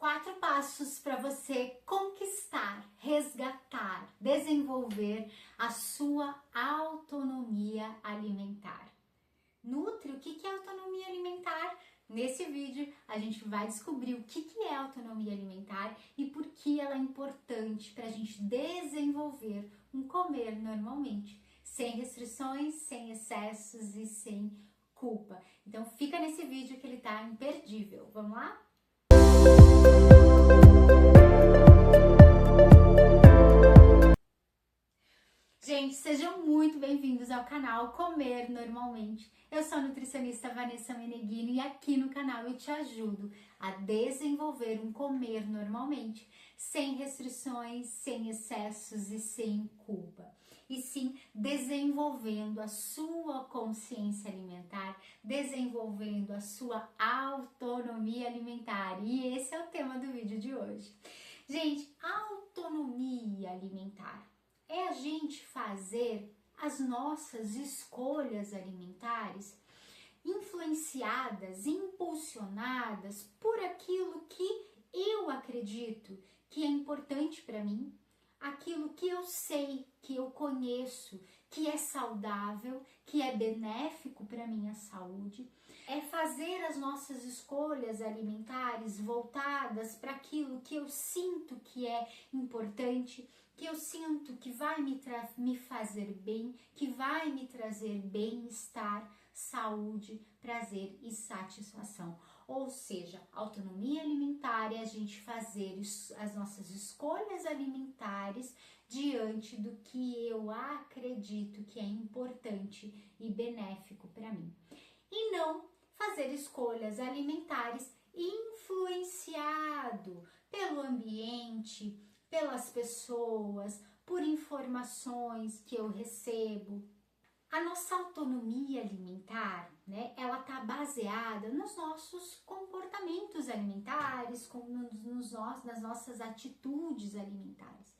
4 passos para você conquistar, resgatar, desenvolver a sua autonomia alimentar. Nutri, o que é autonomia alimentar? Nesse vídeo a gente vai descobrir o que é autonomia alimentar e por que ela é importante para a gente desenvolver um comer normalmente, sem restrições, sem excessos e sem culpa. Então fica nesse vídeo que ele tá imperdível. Vamos lá? Gente, sejam muito bem-vindos ao canal Comer Normalmente. Eu sou a nutricionista Vanessa Meneghino e aqui no canal eu te ajudo a desenvolver um comer normalmente, sem restrições, sem excessos e sem culpa. E sim, desenvolvendo a sua consciência alimentar, desenvolvendo a sua autonomia alimentar. E esse é o tema do vídeo de hoje. Gente, autonomia alimentar é a gente fazer as nossas escolhas alimentares influenciadas, impulsionadas por aquilo que eu acredito que é importante para mim, aquilo que eu sei, que eu conheço, que é saudável, que é benéfico para minha saúde. É fazer as nossas escolhas alimentares voltadas para aquilo que eu sinto que é importante, que eu sinto que vai me fazer bem, que vai me trazer bem-estar, saúde, prazer e satisfação. Ou seja, autonomia alimentar é a gente fazer as nossas escolhas alimentares diante do que eu acredito que é importante e benéfico para mim. E não fazer escolhas alimentares influenciado pelo ambiente, pelas pessoas, por informações que eu recebo. A nossa autonomia alimentar, né, ela está baseada nos nossos comportamentos alimentares, nas nossas atitudes alimentares.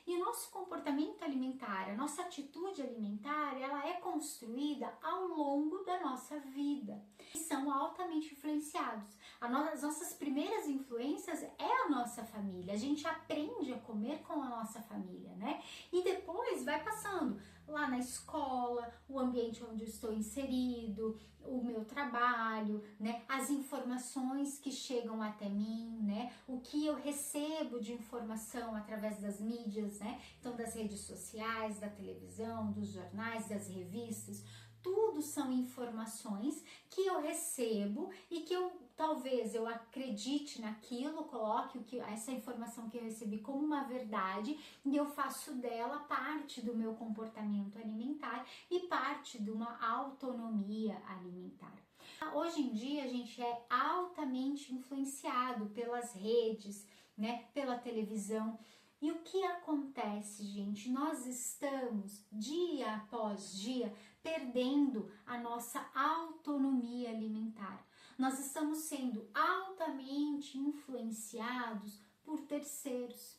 E o nosso comportamento alimentar, a nossa atitude alimentar, ela é construída ao longo da nossa vida. E são altamente influenciados. As nossas primeiras influências é a nossa família. A gente aprende a comer com a nossa família, né? E depois vai passando lá na escola, o ambiente onde eu estou inserido, o meu trabalho, né? As informações que chegam até mim, né? O que eu recebo de informação através das mídias, né? Então, das redes sociais, da televisão, dos jornais, das revistas, tudo são informações que eu recebo e que talvez eu acredite naquilo, coloque essa informação que eu recebi como uma verdade e eu faço dela parte do meu comportamento alimentar e parte de uma autonomia alimentar. Hoje em dia a gente é altamente influenciado pelas redes, né, pela televisão. E o que acontece, gente? Nós estamos, dia após dia, perdendo a nossa autonomia alimentar. Nós estamos sendo altamente influenciados por terceiros.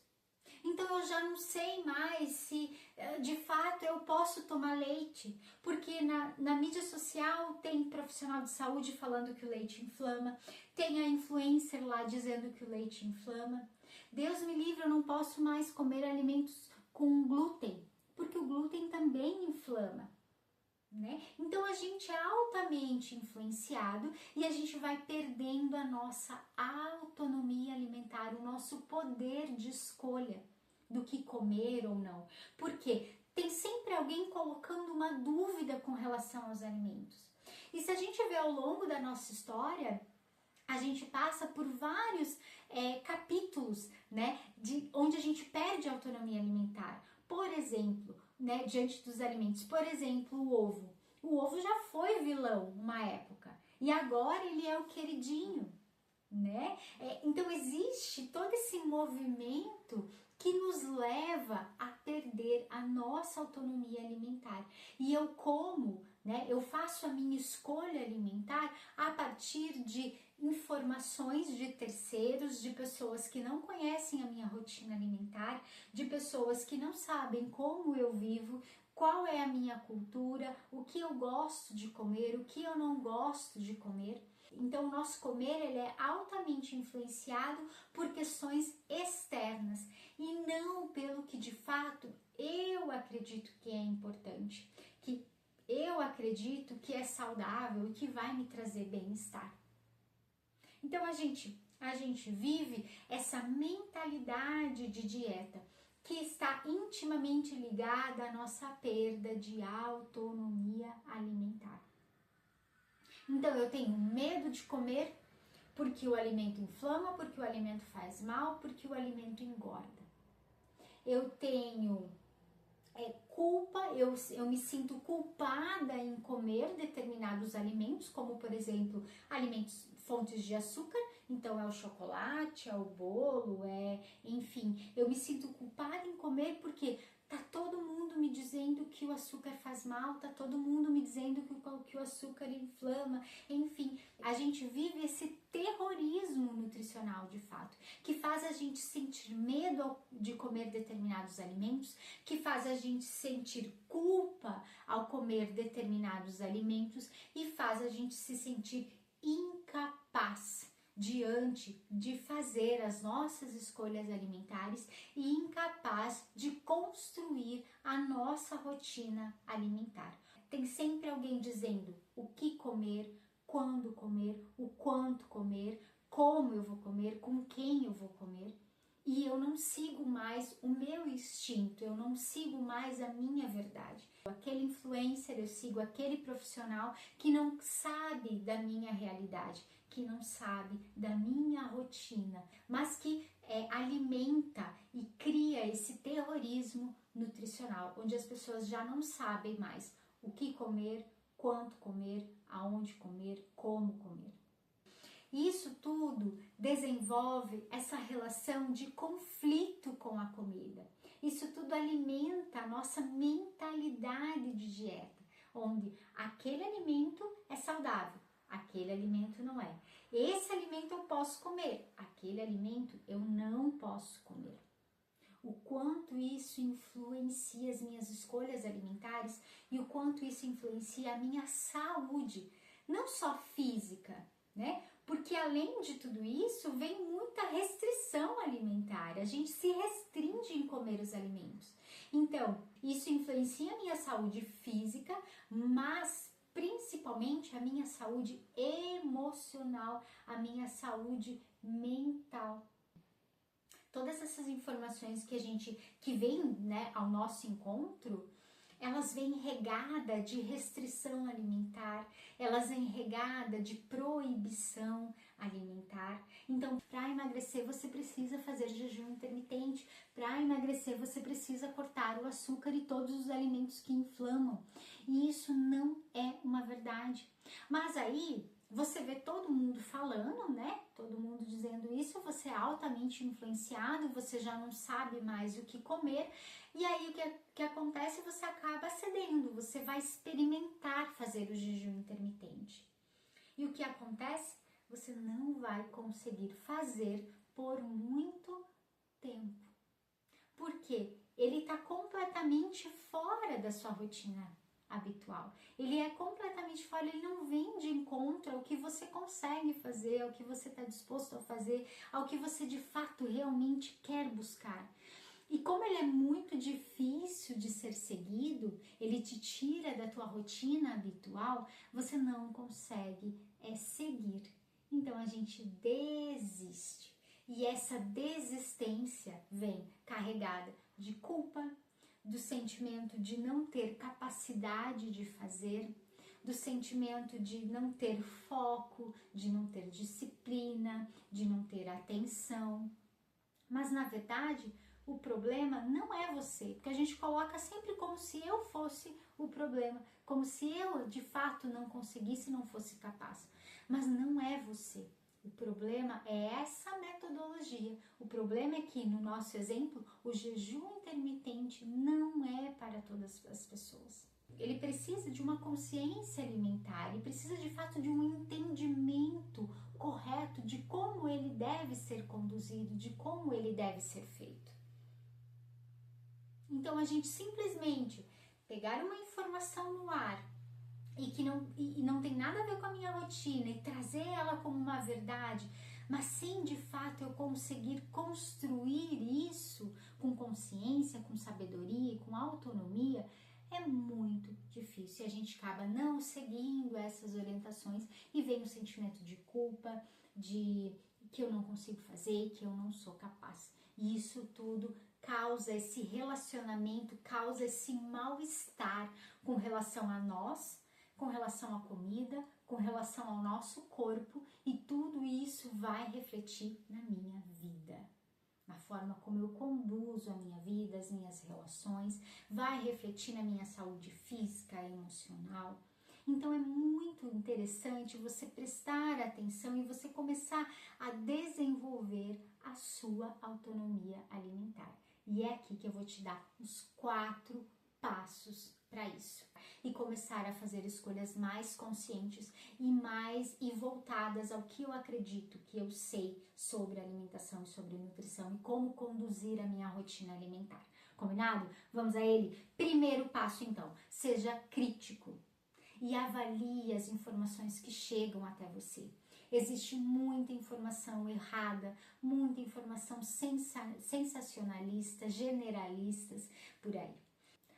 Então eu já não sei mais se de fato eu posso tomar leite, porque na mídia social tem profissional de saúde falando que o leite inflama, tem a influencer lá dizendo que o leite inflama. Deus me livre, eu não posso mais comer alimentos com glúten, porque o glúten também inflama. Né? Então a gente é altamente influenciado e a gente vai perdendo a nossa autonomia alimentar, o nosso poder de escolha do que comer ou não. Porque tem sempre alguém colocando uma dúvida com relação aos alimentos. E se a gente vê ao longo da nossa história, a gente passa por vários capítulos, né, onde a gente perde a autonomia alimentar. Por exemplo, né, diante dos alimentos, por exemplo, o ovo. O ovo já foi vilão uma época e agora ele é o queridinho, né? Então existe todo esse movimento que nos leva a perder a nossa autonomia alimentar. E eu como, né? Eu faço a minha escolha alimentar a partir de informações de terceiros, de pessoas que não conhecem a minha rotina alimentar, de pessoas que não sabem como eu vivo, qual é a minha cultura, o que eu gosto de comer, o que eu não gosto de comer. Então, o nosso comer ele é altamente influenciado por questões externas e não pelo que de fato eu acredito que é importante, que eu acredito que é saudável e que vai me trazer bem-estar. Então, a gente vive essa mentalidade de dieta que está intimamente ligada à nossa perda de autonomia alimentar. Então, eu tenho medo de comer porque o alimento inflama, porque o alimento faz mal, porque o alimento engorda. Eu tenho culpa, eu me sinto culpada em comer determinados alimentos, como por exemplo, fontes de açúcar, então é o chocolate, é o bolo, enfim, eu me sinto culpada em comer porque tá todo mundo me dizendo que o açúcar faz mal, tá todo mundo me dizendo que o açúcar inflama, enfim, a gente vive esse terrorismo nutricional de fato, que faz a gente sentir medo de comer determinados alimentos, que faz a gente sentir culpa ao comer determinados alimentos e faz a gente se sentir incapaz diante de fazer as nossas escolhas alimentares e incapaz de construir a nossa rotina alimentar. Tem sempre alguém dizendo o que comer, quando comer, o quanto comer, como eu vou comer, com quem eu vou comer. E eu não sigo mais o meu instinto, eu não sigo mais a minha verdade. Aquele influencer, eu sigo aquele profissional que não sabe da minha realidade, que não sabe da minha rotina, mas que alimenta e cria esse terrorismo nutricional, onde as pessoas já não sabem mais o que comer, quanto comer, aonde comer, como comer. Isso tudo desenvolve essa relação de conflito com a comida. Isso tudo alimenta a nossa mentalidade de dieta, onde aquele alimento é saudável, aquele alimento não é. Esse alimento eu posso comer, aquele alimento eu não posso comer. O quanto isso influencia as minhas escolhas alimentares e o quanto isso influencia a minha saúde, não só física, né? Porque além de tudo isso, vem muita restrição alimentar. A gente se restringe em comer os alimentos. Então, isso influencia a minha saúde física, mas principalmente a minha saúde emocional, a minha saúde mental. Todas essas informações que vêm, né, ao nosso encontro, elas vêm regada de restrição alimentar, elas vêm regada de proibição alimentar. Então, para emagrecer, você precisa fazer jejum intermitente. Para emagrecer, você precisa cortar o açúcar e todos os alimentos que inflamam. E isso não é uma verdade. Mas aí, você vê todo mundo falando, né? Todo mundo dizendo isso, você é altamente influenciado, você já não sabe mais o que comer, e aí o que acontece? Você acaba cedendo, você vai experimentar fazer o jejum intermitente. E o que acontece? Você não vai conseguir fazer por muito tempo. Por quê? Ele está completamente fora da sua rotina habitual. Ele é completamente fora, ele não vem de encontro ao que você consegue fazer, ao que você está disposto a fazer, ao que você de fato realmente quer buscar. E como ele é muito difícil de ser seguido, ele te tira da tua rotina habitual, você não consegue seguir. Então a gente desiste. E essa desistência vem carregada de culpa, do sentimento de não ter capacidade de fazer, do sentimento de não ter foco, de não ter disciplina, de não ter atenção. Mas na verdade, o problema não é você, porque a gente coloca sempre como se eu fosse o problema, como se eu de fato não conseguisse, não fosse capaz. Mas não é você. O problema é essa metodologia. O problema é que, no nosso exemplo, o jejum intermitente não é para todas as pessoas. Ele precisa de uma consciência alimentar, ele precisa de fato de um entendimento correto de como ele deve ser conduzido, de como ele deve ser feito. Então, a gente simplesmente pegar uma informação no ar e que não tem nada a ver com a minha rotina, e trazer ela como uma verdade, mas sim de fato eu conseguir construir isso com consciência, com sabedoria, com autonomia, é muito difícil. E a gente acaba não seguindo essas orientações e vem o sentimento de culpa, de que eu não consigo fazer, que eu não sou capaz. E isso tudo causa esse relacionamento, causa esse mal-estar com relação a nós, com relação à comida, com relação ao nosso corpo, e tudo isso vai refletir na minha vida. Na forma como eu conduzo a minha vida, as minhas relações, vai refletir na minha saúde física, emocional. Então é muito interessante você prestar atenção e você começar a desenvolver a sua autonomia alimentar. E é aqui que eu vou te dar os 4 passos para isso. E começar a fazer escolhas mais conscientes e voltadas ao que eu acredito, que eu sei sobre alimentação e sobre nutrição e como conduzir a minha rotina alimentar. Combinado? Vamos a ele? Primeiro passo então, seja crítico e avalie as informações que chegam até você. Existe muita informação errada, muita informação sensacionalista, generalistas por aí.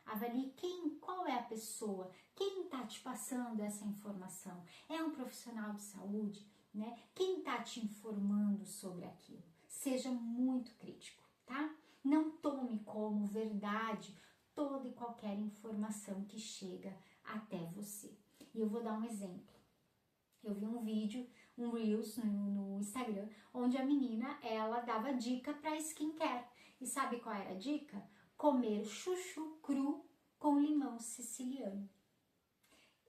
Avalie qual é a pessoa, quem está te passando essa informação. É um profissional de saúde, né? Quem está te informando sobre aquilo? Seja muito crítico, tá? Não tome como verdade toda e qualquer informação que chega até você. E eu vou dar um exemplo. Eu vi um vídeo, um Reels no Instagram, onde a menina, ela dava dica para skincare. E sabe qual era a dica? Comer chuchu cru com limão siciliano.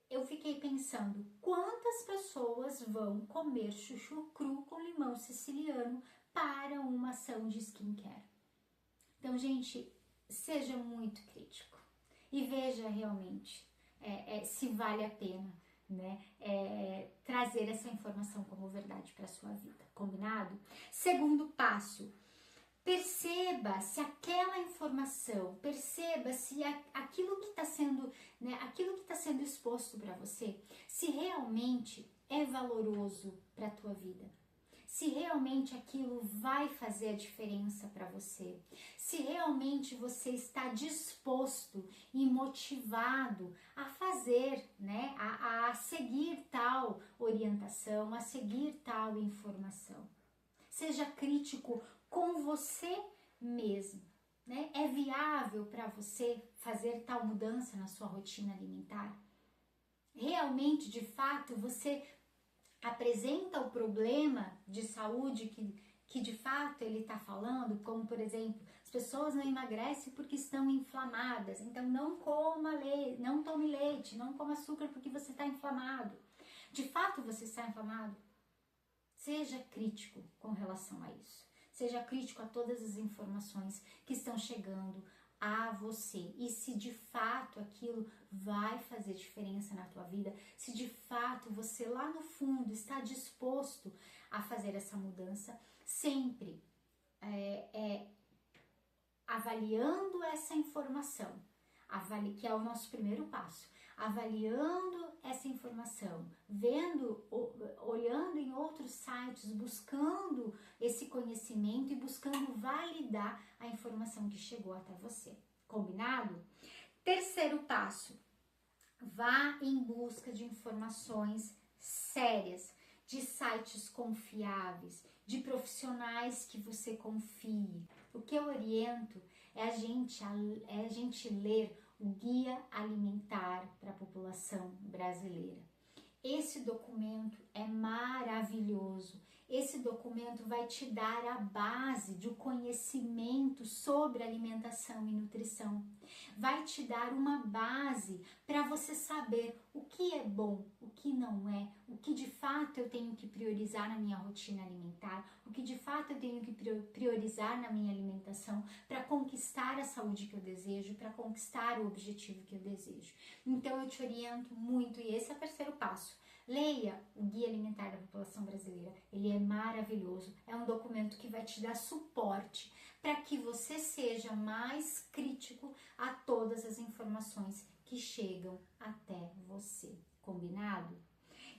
Eu fiquei pensando, quantas pessoas vão comer chuchu cru com limão siciliano para uma ação de skincare? Então, gente, seja muito crítico e veja realmente se vale a pena, né, trazer essa informação como verdade para a sua vida, combinado? Segundo passo, perceba se aquela informação, perceba se aquilo que está sendo, né, aquilo que está sendo exposto para você, se realmente é valoroso para a tua vida. Se realmente aquilo vai fazer a diferença para você, se realmente você está disposto e motivado a fazer, né, a seguir tal orientação, a seguir tal informação. Seja crítico com você mesmo, né? É viável para você fazer tal mudança na sua rotina alimentar? Realmente, de fato, você apresenta o problema de saúde que de fato ele está falando, como por exemplo, as pessoas não emagrecem porque estão inflamadas, então não coma leite, não tome leite, não coma açúcar porque você está inflamado. De fato você está inflamado? Seja crítico com relação a isso. Seja crítico a todas as informações que estão chegando a você. E se de fato aquilo vai fazer diferença na tua vida, se de fato você lá no fundo está disposto a fazer essa mudança, sempre avaliando essa informação, que é o nosso primeiro passo, avaliando essa informação, vendo, olhando em outros sites, buscando esse conhecimento e buscando validar a informação que chegou até você. Combinado? Terceiro passo, vá em busca de informações sérias, de sites confiáveis, de profissionais que você confie. O que eu oriento é a gente ler o Guia Alimentar para a População Brasileira. Esse documento é maravilhoso. Esse documento vai te dar a base de conhecimento sobre alimentação e nutrição. Vai te dar uma base para você saber o que é bom, o que não é, o que de fato eu tenho que priorizar na minha rotina alimentar, o que de fato eu tenho que priorizar na minha alimentação para conquistar a saúde que eu desejo, para conquistar o objetivo que eu desejo. Então eu te oriento muito, e esse é o terceiro passo. Leia o Guia Alimentar da População Brasileira, ele é maravilhoso, é um documento que vai te dar suporte para que você seja mais crítico a todas as informações que chegam até você. combinado?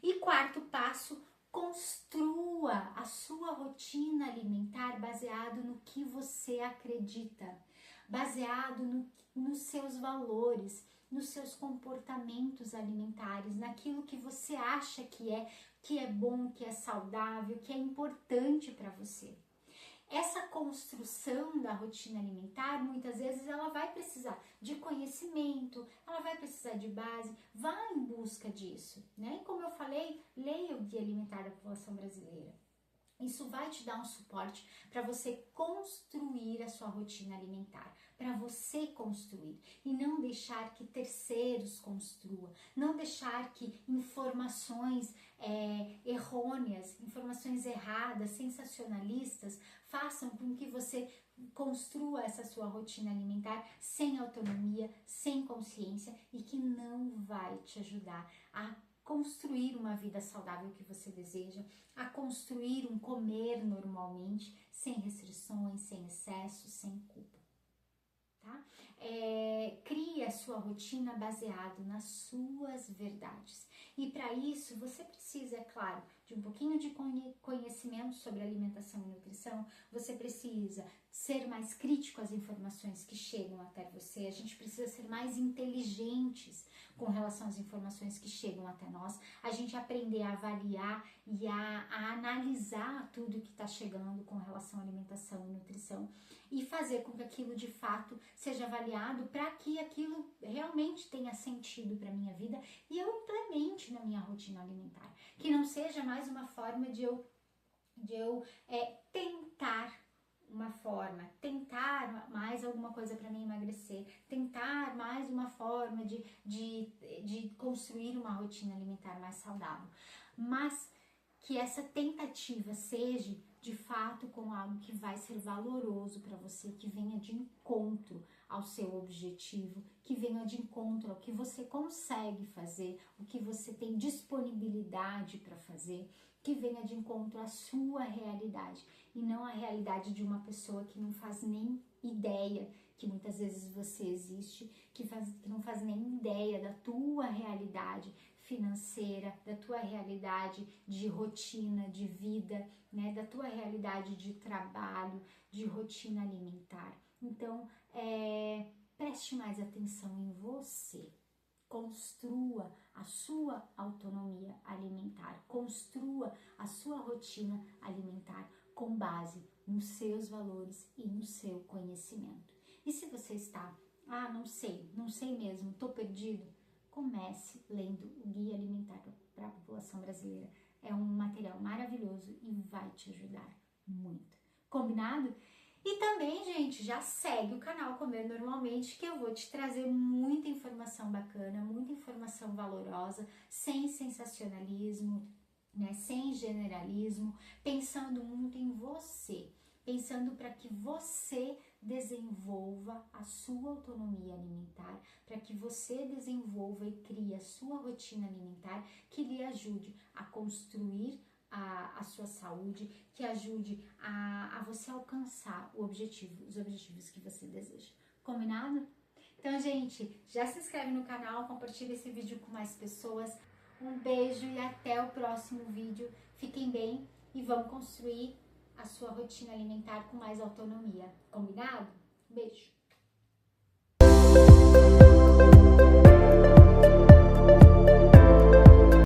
E quarto passo, construa a sua rotina alimentar baseado no que você acredita, baseado nos seus valores, nos seus comportamentos alimentares, naquilo que você acha que é bom, que é saudável, que é importante para você. Essa construção da rotina alimentar, muitas vezes ela vai precisar de conhecimento, ela vai precisar de base, vá em busca disso, né? E como eu falei, leia o Guia Alimentar da População Brasileira. Isso vai te dar um suporte para você construir a sua rotina alimentar, para você construir e não deixar que terceiros construam, não deixar que informações errôneas, informações erradas, sensacionalistas, façam com que você construa essa sua rotina alimentar sem autonomia, sem consciência e que não vai te ajudar a construir uma vida saudável que você deseja, a construir um comer normalmente, sem restrições, sem excesso, sem culpa, tá? Crie a sua rotina baseado nas suas verdades. E para isso, você precisa, é claro, de um pouquinho de conhecimento sobre alimentação e nutrição, você precisa ser mais crítico às informações que chegam até você, a gente precisa ser mais inteligentes com relação às informações que chegam até nós, a gente aprender a avaliar e a analisar tudo que está chegando com relação à alimentação e nutrição e fazer com que aquilo de fato seja avaliado para que aquilo realmente tenha sentido para a minha vida e eu implemente na minha rotina alimentar, que não seja mais uma forma de eu tentar mais alguma coisa para mim emagrecer, tentar mais uma forma de construir uma rotina alimentar mais saudável, mas que essa tentativa seja de fato com algo que vai ser valoroso para você, que venha de encontro ao seu objetivo, que venha de encontro ao que você consegue fazer, o que você tem disponibilidade para fazer, que venha de encontro à sua realidade e não a realidade de uma pessoa que não faz nem ideia que muitas vezes você existe, que não faz nem ideia da tua realidade financeira, da tua realidade de rotina, de vida, né, da tua realidade de trabalho, de rotina alimentar. Então, preste mais atenção em você. Construa a sua autonomia alimentar, construa a sua rotina alimentar com base nos seus valores e no seu conhecimento. E se você está, não sei mesmo, estou perdido, comece lendo o Guia Alimentar para a População Brasileira. É um material maravilhoso e vai te ajudar muito. Combinado? E também, gente, já segue o canal Comer Normalmente, que eu vou te trazer muita informação bacana, muita informação valorosa, sem sensacionalismo, né, sem generalismo, pensando muito em você, pensando para que você desenvolva a sua autonomia alimentar, para que você desenvolva e crie a sua rotina alimentar que lhe ajude a construir a sua saúde, que ajude a você alcançar os objetivos que você deseja. Combinado? Então, gente, já se inscreve no canal, compartilha esse vídeo com mais pessoas. Um beijo e até o próximo vídeo. Fiquem bem e vamos construir a sua rotina alimentar com mais autonomia. Combinado? Beijo!